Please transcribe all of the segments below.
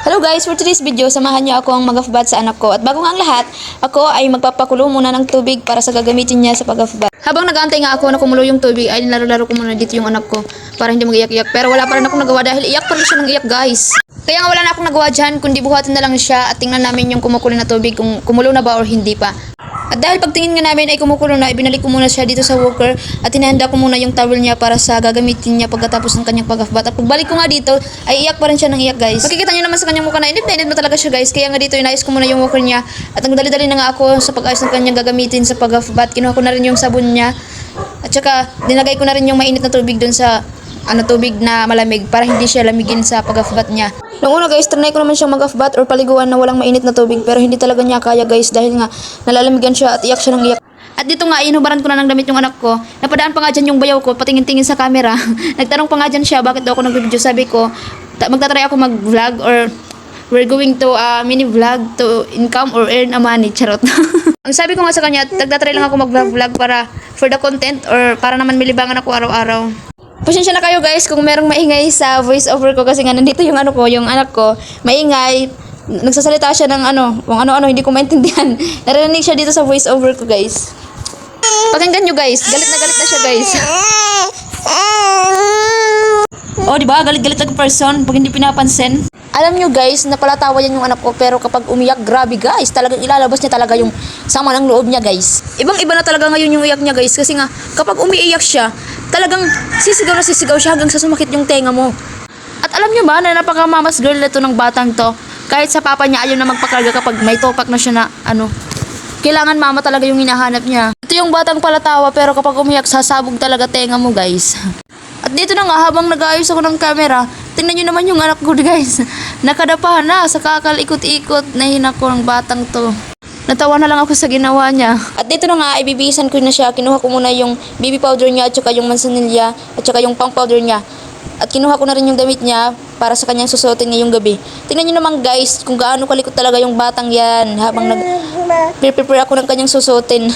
Hello guys, for today's video, samahan niyo ako ang mag-afbat sa anak ko. At bago nga ang lahat, ako ay magpapakulo muna ng tubig para sa gagamitin niya sa pag-afbat. Habang nag-aantay nga ako na kumulo yung tubig, ay nilaro-laro ko muna dito yung anak ko para hindi mag-iyak-iyak. Pero wala pa rin akong nagawa dahil iyak pa rin siya ng iyak guys. Kaya nga wala na akong nagawa dyan, kundi buhatin na lang siya at tingnan namin yung kumukulo na tubig kung kumulo na ba or hindi pa. At dahil pagtingin nga namin ay kumukulo na, ibinalik ko muna siya dito sa walker at hinahanda ko muna yung towel niya para sa gagamitin niya pagkatapos ng kanyang pag-afbat. At pagbalik ko nga dito, ay iyak pa rin siya ng iyak guys. Makikita niyo naman sa kanyang mukha na inip na talaga siya guys. Kaya nga dito inayos ko muna yung walker niya at nagdali-dali na nga ako sa pag-ayos ng kanyang gagamitin sa pag-afbat. Kinuha ko na rin yung sabon niya at saka dinagay ko na rin yung mainit na tubig dun sa tubig na malamig para hindi siya lamigin sa pag-afbat niya. Noong una guys, trinay ko naman siyang mag-afbat or paliguan na walang mainit na tubig pero hindi talaga niya kaya guys dahil nga nalalamigan siya at iyak siya ng iyak. At dito nga, inubaran ko na ng damit yung anak ko. Napadaan pa nga dyan yung bayaw ko, patingin-tingin sa camera. Nagtanong pa nga dyan siya, bakit daw ako nag-video? Sabi ko, magtatry ako mag-vlog or we're going to mini vlog to income or earn a money. Charot. Ang sabi ko nga sa kanya, nagtatry lang ako mag-vlog para for the content or para naman milibangan ako araw-araw. Pasensya na kayo guys kung merong maingay sa voice over ko kasi nga nandito yung yung anak ko, maingay. Nagsasalita siya ng kung ano-ano, hindi ko maintindihan. Narinig siya dito sa voice over ko guys. Pakinggan nyo guys, galit na siya guys. Oh, di ba? Galit-galit na person pag hindi pinapansin. Alam nyo guys, napalatawa yan yung anak ko pero kapag umiyak, grabe guys, talagang ilalabas niya talaga yung sama ng loob niya guys. Ibang-iba na talaga ngayon yung iyak niya guys kasi nga kapag umiiyak siya, talagang sisigaw na sisigaw siya hanggang sa sumakit yung tenga mo. At alam nyo ba na napaka-mamas girl na to ng batang to? Kahit sa papa niya ayaw na magpakarga kapag may topak na siya na kailangan mama talaga yung hinahanap niya. Ito yung batang palatawa pero kapag umiyak sasabog talaga tenga mo guys. At dito na nga habang nag-aayos ako ng camera, tingnan nyo naman yung anak ko guys. Nakadapa na sa kakal-ikot-ikot na hinak ko ng batang to. Natawa na lang ako sa ginawa niya. At dito na nga, ibibihisan ko na siya. Kinuha ko muna yung baby powder niya at saka yung mansanilya at saka yung pang powder niya. At kinuha ko na rin yung damit niya para sa kanyang susuotin ngayong gabi. Tingnan nyo naman guys kung gaano kalikot talaga yung batang yan habang nag-prepare ako ng kanyang susuotin.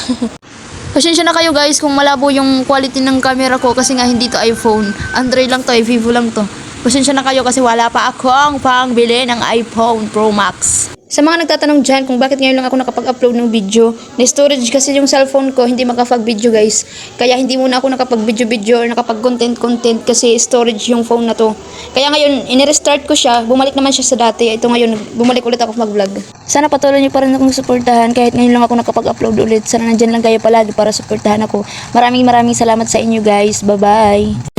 Pasensya na kayo guys kung malabo yung quality ng camera ko kasi nga hindi to iPhone. Android lang to, Vivo lang to. Pasensya na kayo kasi wala pa akong pangbili ng iPhone Pro Max. Sa mga nagtatanong dyan kung bakit ngayon lang ako nakapag-upload ng video, na-storage kasi yung cellphone ko, hindi makapag-video guys. Kaya hindi muna ako nakapag-video-video or nakapag-content kasi storage yung phone na to. Kaya ngayon, in-restart ko siya, bumalik naman siya sa dati. Ito ngayon, bumalik ulit ako mag-vlog. Sana patuloy niyo pa rin akong suportahan kahit ngayon lang ako nakapag-upload ulit. Sana nandyan lang kayo palagi para suportahan ako. Maraming salamat sa inyo guys. Bye-bye!